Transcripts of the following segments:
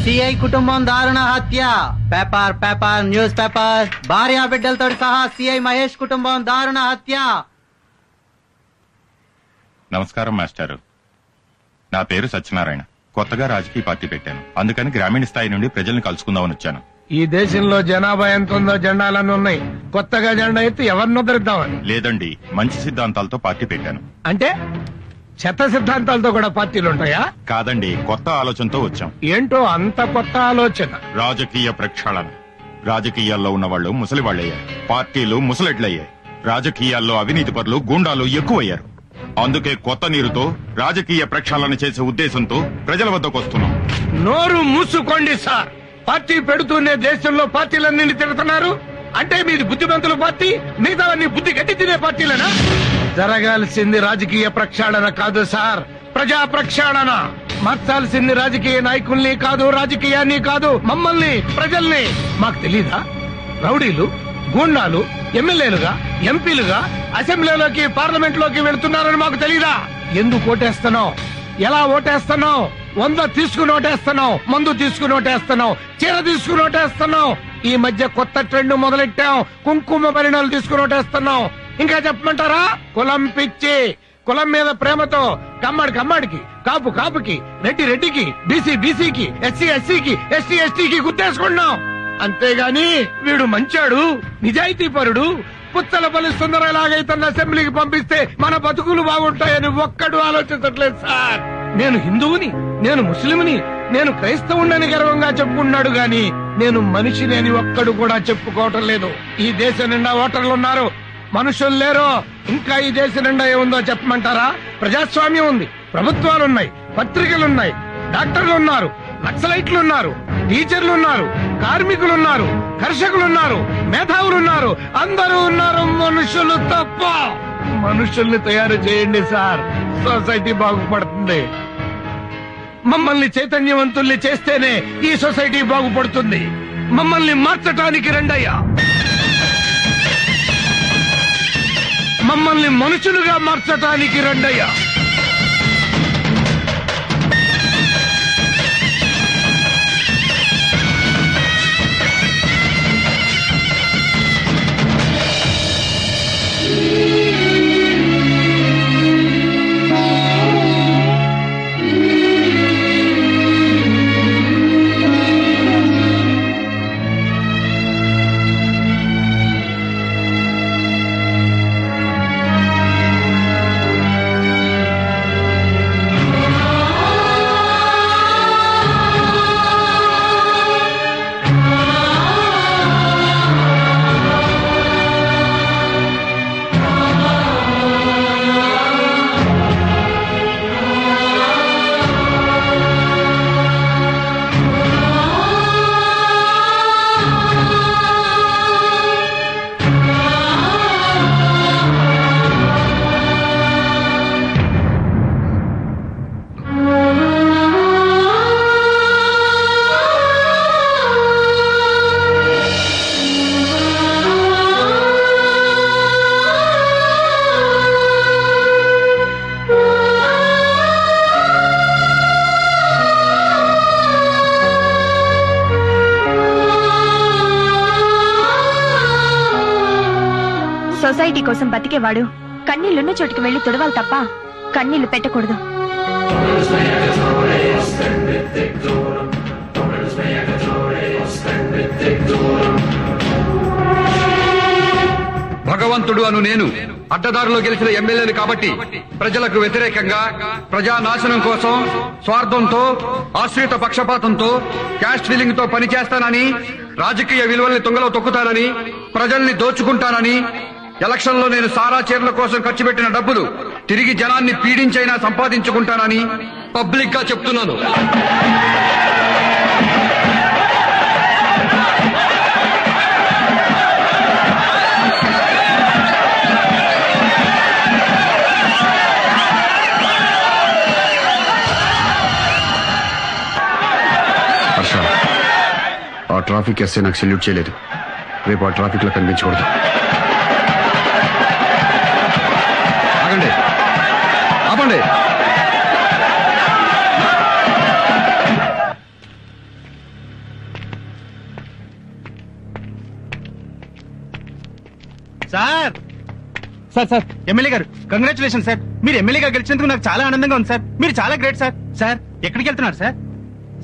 CI కుటుంబం దారుణ హత్య. Paper paper news paper. భార్య బిడ్డలతో సహా సిఐ మహేష్ కుటుంబం దారుణ హత్య. నమస్కారం మాస్టారు. నా పేరు సత్యనారాయణ. కొత్తగా రాజకీయ పార్టీ పెట్టాను. అందుకని గ్రామీణ స్థాయి నుండి ప్రజల్ని కలుసుకుందామని వచ్చాను. ఈ దేశంలో జనాభా ఎంత ఉందో జెండాలన్నీ ఉన్నాయి. కొత్తగా జెండా ఎత్తి ఎవరిని ఉద్ధరిద్దామని? లేదండి, మంచి సిద్ధాంతాలతో పార్టీ పెట్టాను. అంటే చెత్త సిద్ధాంతాలతో కూడా పార్టీలు ఉంటాయా? కాదండి, కొత్త ఆలోచనతో వచ్చాం. ఏంటో అంత కొత్త ఆలోచన? రాజకీయ ప్రక్షాళన. రాజకీయాల్లో ఉన్న వాళ్ళు ముసలి వాళ్ళయ్యారు, పార్టీలు ముసలెడ్లయ్యాయి. రాజకీయాల్లో అవినీతి పరులు, గూండాలు ఎక్కువయ్యారు. అందుకే కొత్త నీరుతో రాజకీయ ప్రక్షాళన చేసే ఉద్దేశంతో ప్రజల వద్దకు వస్తున్నాం. నోరు మూసుకోండి సార్. పార్టీ పెడుతూనే దేశంలో పార్టీలన్నీ తిరుగుతున్నారు. అంటే మీది బుద్ధిమంతుల పార్టీ, మిగతావన్నీ బుద్ధి గట్టి తినే పార్టీలేనా? జరగాల్సింది రాజకీయ ప్రక్షాళన కాదు సార్, ప్రజా ప్రక్షాళన. మార్చాల్సింది రాజకీయ నాయకుల్ని కాదు, రాజకీయాన్ని కాదు, మమ్మల్ని, ప్రజల్ని. మాకు తెలీదా? రౌడీలు, గూండాలు ఎమ్మెల్యేలుగా, ఎంపీలుగా అసెంబ్లీలోకి, పార్లమెంట్ లోకి వెళ్తున్నారని మాకు తెలీదా? ఎందుకు ఓటేస్తున్నావు? ఎలా ఓటేస్తున్నావు? 100 తీసుకుని ఓటేస్తున్నావు, మందు తీసుకుని ఓటేస్తున్నావు, చీర తీసుకుని ఓటేస్తున్నావు. ఈ మధ్య కొత్త ట్రెండ్ మొదలెట్టాం, కుంకుమ పరిణాలు తీసుకుని ఓటేస్తున్నావు. ఇంకా చెప్పమంటారా? కులం పిచ్చి. కులం మీద ప్రేమతో కమ్మడికి, కాపు కాపుకి, రెడ్డి రెడ్డికి, బీసీ బీసీకి, ఎస్సీ ఎస్సీకి, ఎస్టీ ఎస్టీకి గుర్తేసుకున్నాం. అంతేగాని వీడు మంచాడు, నిజాయితీ పరుడు, పుచ్చలపల్లి సుందరలాగైతన్న అసెంబ్లీకి పంపిస్తే మన బతుకులు బాగుంటాయని ఒక్కడు ఆలోచించట్లేదు సార్. నేను హిందువుని, నేను ముస్లింని, నేను క్రైస్తవుని గర్వంగా చెప్పుకున్నాడు గాని నేను మనిషిని అని ఒక్కడు కూడా చెప్పుకోవటం లేదు. ఈ దేశం నిండా ఓటర్లున్నారు, మనుషులు లేరు. ఇంకా ఈ దేశం నిండా ఏముందో చెప్పమంటారా? ప్రజాస్వామ్యం ఉంది, ప్రభుత్వాలున్నాయి, పత్రికలున్నాయి, డాక్టర్లు ఉన్నారు, నక్సలైట్లున్నారు, టీచర్లున్నారు, కార్మికులున్నారు, కర్షకులున్నారు, మేధావులున్నారు, అందరూ ఉన్నారు. మనుషులు తప్ప. మనుషుల్ని తయారు చేయండి సార్, సొసైటీ బాగుపడుతుంది. మమ్మల్ని చైతన్యవంతుల్ని చేస్తేనే ఈ సొసైటీ బాగుపడుతుంది. మమ్మల్ని మార్చటానికి రండయ్యా. మమ్మల్ని మనుషులుగా మార్చటానికి రండయ్యా. సొసైటీ కోసం బతికేవాడు కన్నీళ్లున్న చోటుకి వెళ్లి తుడవాలి తప్ప కన్నీళ్లు పెట్టకూడదు. భగవంతుడు అను నేను అడ్డదారులో గెలిచిన ఎమ్మెల్యేలు కాబట్టి ప్రజలకు వ్యతిరేకంగా, ప్రజానాశనం కోసం, స్వార్థంతో, ఆశ్రిత పక్షపాతంతో, క్యాస్ట్ ఫీలింగ్ తో పనిచేస్తానని, రాజకీయ విలువల్ని తుంగలో తొక్కుతానని, ప్రజల్ని దోచుకుంటానని, ఎలక్షన్ లో నేను సారా చీరల కోసం ఖర్చు పెట్టిన డబ్బులు తిరిగి జనాన్ని పీడించైనా సంపాదించుకుంటానని పబ్లిక్ గా చెప్తున్నాను. హర్ష, ఆ ట్రాఫిక్ ఎస్ఐ నాకు సెల్యూట్ చేయలేదు. రేపు ఆ ట్రాఫిక్ లో కనిపించకూడదు. ఆగండి, ఆపండి. సార్ ఎమ్మెల్యే గారు కంగ్రాచులేషన్ సార్. మీరు ఎమ్మెల్యేగా గెలిచినందుకు నాకు చాలా ఆనందంగా ఉంది సార్. మీరు చాలా గ్రేట్ సార్. సార్ ఎక్కడికి వెళ్తున్నారు సార్?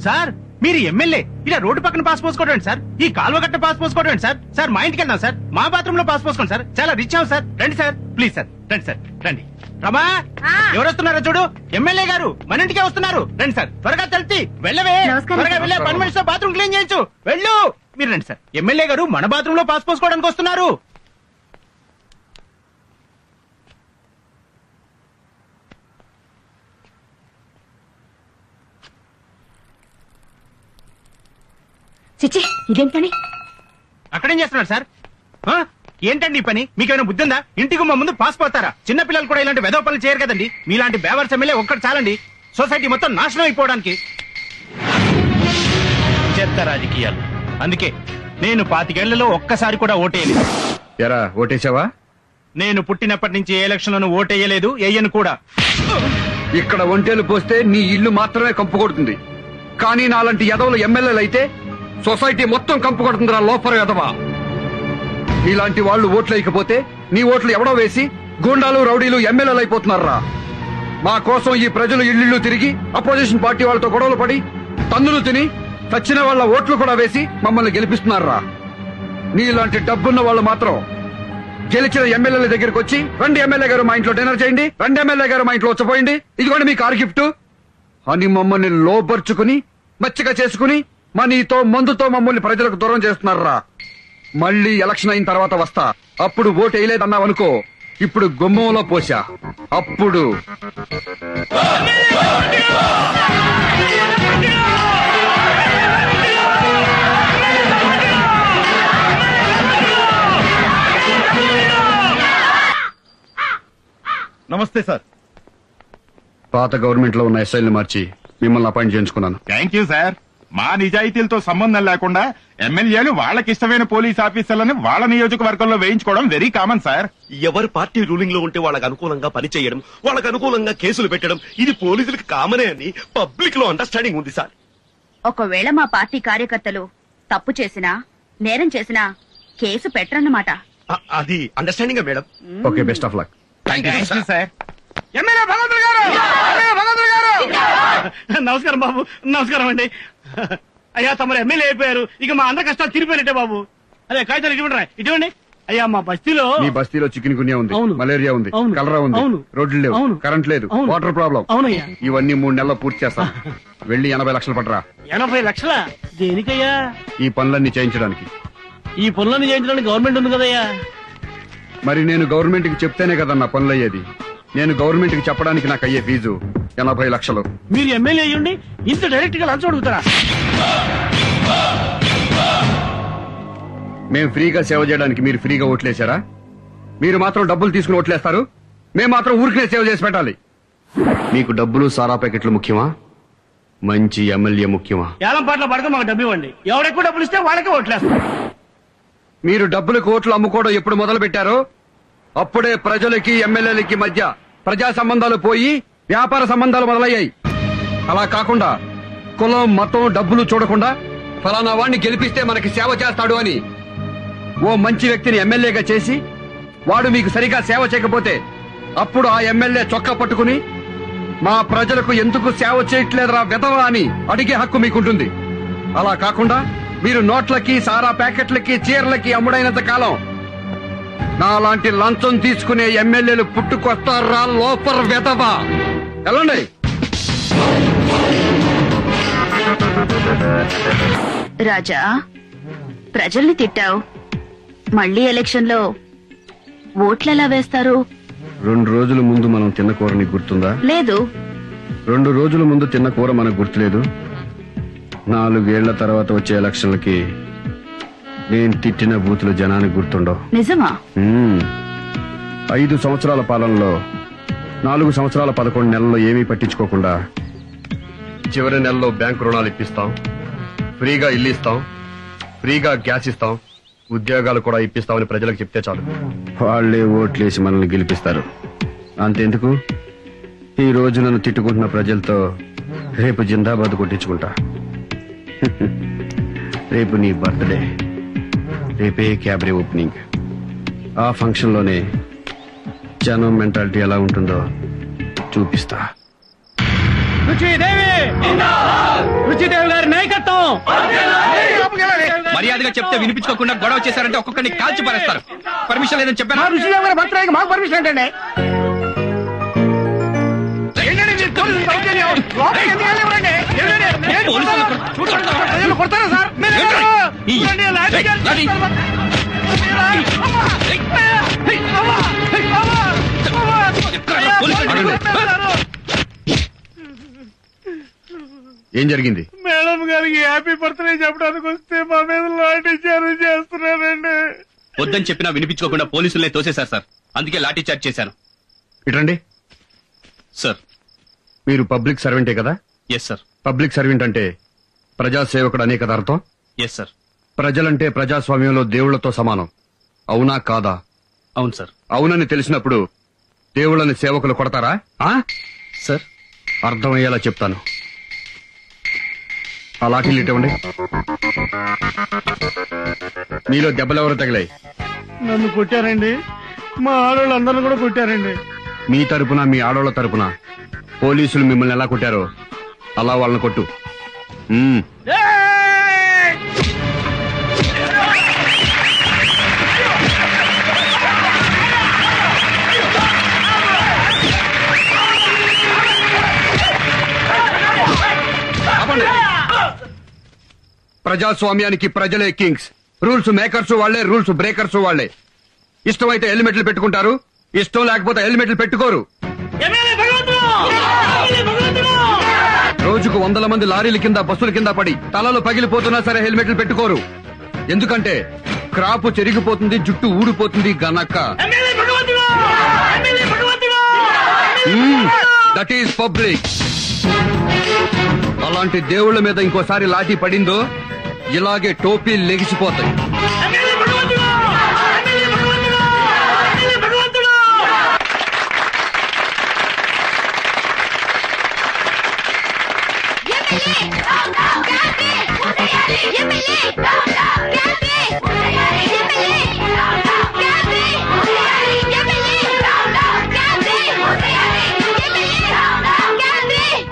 సార్ మీరు ఎమ్మెల్యే ఇలా రోడ్డు పక్కన పాస్ పోసుకోవడం సార్, ఈ కాలువ గట్ట పాస్ పోసుకోవడం సార్. సార్ మా ఇంటికి వెళ్దాం సార్, మా బాత్రూమ్ లో పాస్ పోసుకోండి సార్. చాలా రిచ్ అవ్వం సార్. రండి సార్, ప్లీజ్ సార్, రండి సార్, రండి. రమా ఎవరు వస్తున్నారో చూడు, ఎమ్మెల్యే గారు మన ఇంటికే వస్తున్నారు. రండి సార్, త్వరగా తెలిసి వెళ్ళవే, త్వరగా వెళ్ళే 10 minutes లో బాత్రూమ్ క్లీన్ చేయించు. వెళ్ళు. మీరు రండి సార్, ఎమ్మెల్యే గారు మన బాత్రూమ్ లో పాస్ పోసుకోవడానికి వస్తున్నారు. చిచ్చి ఇదేం పని? అక్కడేం చేస్తున్నారు సార్? ఏంటండి ఈ పని? మీకేమైనా బుద్ధి ఉందా? ఇంటికి మా ముందు పాస్ పోతారా? చిన్న పిల్లలు కూడా ఇలాంటి వెధవ పనులు చేయరు కదండి. మీలాంటి బేవర్స్ ఎమ్మెల్యే ఒక్కటి చాలండి సొసైటీ మొత్తం నాశనం అయిపోవడానికి. చెత్త రాజకీయాలు. అందుకే నేను 25 ఏళ్లలో ఒక్కసారి కూడా ఓటేయలేదు. ఎరా ఓటేసావా? నేను పుట్టినప్పటి నుంచి ఏ ఎలక్షన్ లోనూ ఓటేయలేదు, వేయను కూడా. ఇక్కడ ఒంటేలు పోస్తే నీ ఇల్లు మాత్రమే కంపు కొడుతుంది, కానీ నాలాంటి ఎదవలు ఎమ్మెల్యేలు అయితే సొసైటీ మొత్తం కంపు కొడుతుందిరా లోపల ఎదవా. ఇలాంటి వాళ్ళు ఓట్లు వేయకపోతే నీ ఓట్లు ఎవడో వేసి గూండాలు రౌడీలు ఎమ్మెల్యేలు అయిపోతున్నారా. మా కోసం ఈ ప్రజలు ఇల్లు తిరిగి అపోజిషన్ పార్టీ వాళ్ళతో గొడవలు పడి తన్నులు తిని చచ్చిన వాళ్ళ ఓట్లు కూడా వేసి మమ్మల్ని గెలిపిస్తున్నారా. నీలాంటి డబ్బున్న వాళ్ళు మాత్రం గెలిచిన ఎమ్మెల్యేల దగ్గరికి వచ్చి, రండి ఎమ్మెల్యే గారు మా ఇంట్లో డిన్నర్ చేయండి, రండి ఎమ్మెల్యే గారు మా ఇంట్లో వచ్చపోయింది, ఇదిగోండి మీ కారు గిఫ్ట్ అని మమ్మల్ని లోపరుచుకుని మచ్చిక చేసుకుని మనీతో మందుతో మమ్మల్ని ప్రజలకు దూరం చేస్తున్నారా. మళ్ళీ ఎలక్షన్ అయిన తర్వాత వస్తా, అప్పుడు ఓటు వేయలేదన్నావనుకో, ఇప్పుడు గుమ్మంలో పోసా, అప్పుడు నమస్తే సార్. పాత గవర్నమెంట్ లో ఉన్న ఎస్ఐల్ని మార్చి మిమ్మల్ని అపాయింట్ చేయించుకున్నాను. Thank you sir. మా నిజాయితీలతో సంబంధం లేకుండా ఎమ్మెల్యేలు వాళ్ళకిష్టమైన పోలీస్ ఆఫీసర్లను వాళ్ళ నియోజకవర్గంలో వేయించుకోవడం వెరీ కామన్ సార్. ఎవరు పార్టీ రూలింగ్ లో ఉంటే వాళ్ళకి అనుకూలంగా పనిచేయడం, వాళ్ళకి అనుకూలంగా కేసులు పెట్టడం, ఇది పోలీసులకు కామనే అని పబ్లిక్ లో అండర్స్టాండింగ్ ఉంది సార్. ఒకవేళ మా పార్టీ కార్యకర్తలు తప్పు చేసినా నేరం చేసినా కేసు పెట్టరన్నమాట. అది understanding madam. Okay, best of luck. Thank you sir. MLA భగవంతుడు గారు, ఎమ్మెల్యే భగవంతుడు గారు. నమస్కారం బాబు. నమస్కారం అండి. అయ్యా తమరు ఎమ్మెల్యే అయిపోయారు, ఇక మా అందరి కష్టాలు తీరిపోయినట్టే బాబు. అదే కాగితాలు ఇటువంటి అయ్యా మా బస్తీలో మీ బస్తీలో చికెన్ గున్యా ఉంది, అవును. మలేరియా ఉంది, అవును. కలరా ఉంది, అవును. రోడ్లు లేవు, అవును. కరెంట్ లేదు, అవును. Water problem. అవునయ్యా. ఇవన్నీ 3 నెలల్లో పూర్తి చేస్తాం. వెళ్లి 80 లక్షలు పట్టరా. 80 లక్షల దేనికయ్యా? ఈ పనులన్నీ చేయించడానికి. ఈ పనులను చేయించడానికి గవర్నమెంట్ ఉంది కదయ్యా. మరి నేను గవర్నమెంట్ కి చెప్తేనే కదా నా పనులు అయ్యేది. నేను గవర్నమెంట్ కి చెప్పడానికి నాకు అయ్యే ఫీజు 80 లక్షలు. మీరు ఎమ్మెల్యే అయ్యుండి ఇంత డైరెక్ట్ గా లంచం అడుగుతారా? మేము ఫ్రీగా సేవ చేయడానికి మీరు ఫ్రీగా ఓట్లేశారా? మీరు మాత్రం డబ్బులు తీసుకుని ఓట్లేస్తారు, మేము మాత్రం ఊరికే సేవ చేసి పెట్టాలి. మీకు డబ్బులు సారా ప్యాకెట్లు ముఖ్యమా, మంచి ఎమ్మెల్యే ముఖ్యమా? ఏలంపాట్లో పడక మాకు డబ్బు ఇవ్వండి, ఎవరెక్కువ డబ్బులు ఇస్తే వాళ్ళకే ఓట్లేస్తాం. మీరు డబ్బులకు ఓట్లు అమ్ముకోవడం ఎప్పుడు మొదలు పెట్టారో అప్పుడే ప్రజలకి ఎమ్మెల్యేలకి మధ్య ప్రజా సంబంధాలు పోయి వ్యాపార సంబంధాలు మొదలయ్యాయి. అలా కాకుండా కులం మతం డబ్బులు చూడకుండా ఫలానా వాడిని గెలిపిస్తే మనకి సేవ చేస్తాడు అని ఓ మంచి వ్యక్తిని ఎమ్మెల్యేగా చేసి వాడు మీకు సరిగా సేవ చేయకపోతే అప్పుడు ఆ ఎమ్మెల్యే చొక్కా పట్టుకుని మా ప్రజలకు ఎందుకు సేవ చేయట్లేదురా వెధవా అని అడిగే హక్కు మీకుంటుంది. అలా కాకుండా మీరు నోట్లకి సారా ప్యాకెట్లకి చీరలకి అమ్ముడైనంత కాలం నాలాంటి లంచం తీసుకునే ఎమ్మెల్యేలు పుట్టుకొస్తారా లోపర్ వెధవా. వెళ్ళండి. రాజా, ప్రజల్ని తిట్టావు, మళ్ళీ ఎలక్షన్ లో ఓట్లెలా వేస్తారు? 2 రోజుల ముందు మనం తిన్న కూర నీకు గుర్తుందా? లేదు. 2 రోజుల ముందు తిన్న కూర మనకు గుర్తులేదు. 4 ఏళ్ల తర్వాత వచ్చే ఎలక్షన్లకి నేను తిట్టిన బూతులు జనానికి గుర్తుండవు. నిజమా? 5 సంవత్సరాల పాలనలో 4 సంవత్సరాల 11 నెలల్లో ఏమీ పట్టించుకోకుండా చివరి నెలలో బ్యాంకు రుణాలు ఇప్పిస్తాం, ఫ్రీగా ఇల్లు ఇస్తాం, ఫ్రీగా గ్యాస్ ఇస్తాం, ఉద్యోగాలు కూడా ఇప్పిస్తామని ప్రజలకు చెప్తే చాలు, వాళ్లే ఓట్లేసి మనల్ని గెలిపిస్తారు. అంతెందుకు, ఈ రోజు నన్ను తిట్టుకుంటున్న ప్రజలతో రేపు జిందాబాద్ కొట్టించుకుంటా. రేపు నీ బర్త్డే, రేపే క్యాబరే ఓపెనింగ్. ఆ ఫంక్షన్ లోనే జనం మెంటాలిటీ ఎలా ఉంటుందో చూపిస్తా. రుచిదేవి గారి నాయకత్వం. మర్యాదగా చెప్తే వినిపించుకోకుండా గొడవ చేశారంటే ఒక్కొక్కరిని కాల్చి పారేస్తారు. పర్మిషన్ లేదని చెప్పాను. రుచిదేవి గారి బర్త్డేకి మాకు పర్మిషన్ ఏంటండి? కొడతారా సార్? ఏం జరిగింది? మేడం గారికి హ్యాపీ బర్త్డే చెప్పడానికి వస్తే మా మీద లాఠీ చార్జ్ చేస్తున్నారండి. వద్దని చెప్పినా వినిపించుకోకుండా పోలీసులనే తోసేశారు సార్. అందుకే లాఠీ చార్జ్ చేశాను. ఇటండి. సార్. మీరు పబ్లిక్ సర్వెంటే కదా? Yes sir. పబ్లిక్ సర్వెంట్ అంటే ప్రజాసేవకుడు అనే కదా అర్థం? Yes sir. ప్రజలంటే ప్రజాస్వామ్యంలో దేవుళ్లతో సమానం. అవునా కాదా? అవును సార్. అవునని తెలిసినప్పుడు దేవుళ్ళని సేవకులు కొడతారా? సార్ అర్థమయ్యేలా చెప్తాను. ఆ లాఠీలు ఇవ్వండి. మీలో దెబ్బలెవరు తగిలాయి? నన్ను కొట్టారండి, మా ఆడవాళ్ళందరూ కూడా కొట్టారండి. మీ తరపున మీ ఆడోళ్ల తరపున పోలీసులు మిమ్మల్ని ఎలా కొట్టారో అలా వాళ్ళని కొట్టు. ప్రజాస్వామ్యానికి ప్రజలే కింగ్స్. రూల్స్ మేకర్స్ వాళ్లే, రూల్స్ బ్రేకర్స్ వాళ్లే. ఇష్టమైతే హెల్మెట్లు పెట్టుకుంటారు, ఇష్టం లేకపోతే హెల్మెట్లు పెట్టుకోరు. రోజుకు 100 మంది లారీల కింద బస్సుల కింద పడి తలలు పగిలిపోతున్నా సరే హెల్మెట్లు పెట్టుకోరు. ఎందుకంటే క్రాపు చెరిగిపోతుంది, జుట్టు ఊడిపోతుంది గనక. That is public. అలాంటి దేవుళ్ల మీద ఇంకోసారి లాఠీ పడిందో ఇలాగే టోపీ లెగిసిపోతాయి.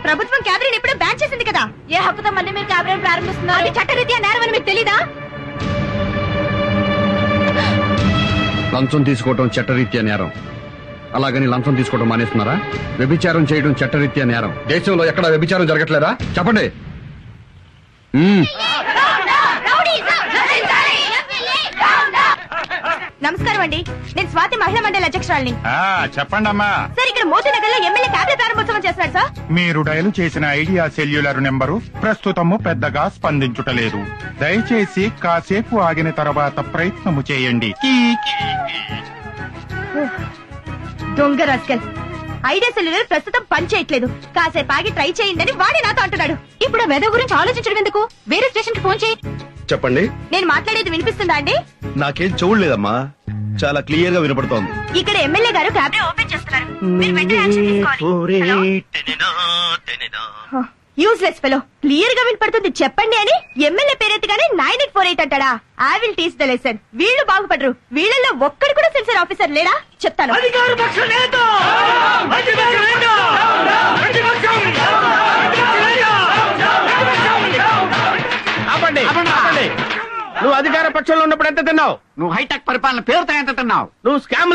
ప్రభుత్వం క్యాబినెట్ ఎప్పుడో బ్యాన్ చేసింది కదా. ఏ హక్కుతో మళ్ళీ మీరు క్యాబినెట్ ప్రారంభిస్తున్నారు? అది చట్టరీత్యా నేరం అని మీకు తెలీదా? లంచం తీసుకోవడం చట్టరీత్యా నేరం. అలాగని లంచం తీసుకోవడం మానేస్తున్నారా? వ్యభిచారం చేయడం చట్టరీత్యా నేరం. దేశంలో ఎక్కడ వ్యభిచారం జరగట్లేదా? చెప్పండి. నమస్కారం అండి, నేను స్వాతి మహిళా మండలి అధ్యక్షురాలిని. చెప్పండి అమ్మా. సార్, ఇక్కడ మోతీనగర్ లో ఎమ్మెల్యే క్యాబినెట్ ప్రారంభోత్సవం చేస్తున్నాడు సార్. మీరు డయల్ చేసిన ఐడియా సెల్యులర్ నెంబరు ప్రస్తుతము పెద్దగా స్పందించుటలేదు. దయచేసి కాసేపు ఆగిన తర్వాత ప్రయత్నము చేయండి. దొంగ రాస్కల్. ఐడియా సెల్యులర్ ప్రస్తుతం పని చేయట్లేదు, కాసేపు ఆగి ట్రై చేయండి అని వాడే నాతో అంటున్నాడు. ఇప్పుడు వెద గురించి ఆలోచించడం ఎందుకు? వేరే స్టేషన్ కి ఫోన్ చేయి. చెప్పండి. నేను మాట్లాడేది వినిపిస్తుందా అండి? నాకేం చూడలేదమ్మా, చాలా క్లియర్ గా వినపడుతోంది. ఇక్కడ ఎమ్మెల్యే గారు క్యాబినెట్ ఓపెన్ చేస్తున్నారు. మీరు వెంటనే యాక్షన్ తీసుకోవాలి. Useless fellow. క్లియర్ గా వినపడుతుంది చెప్పండి అని ఎమ్మెల్యే పేరెత్తగానే 9848 అంటాడా? I will teach the lesson. వీళ్ళు బాగుపడరు. వీళ్ళల్లో ఒక్కడు కూడా సెన్సర్ ఆఫీసర్ లేడా? చెప్తాను. నువ్వు అధికార పక్షంలో ఉన్నప్పుడు ఎంత తిన్నావు? నువ్వు హైటెక్ పరిపాలన పేరుతో ఎంత తిన్నావు? నువ్వు స్కామ్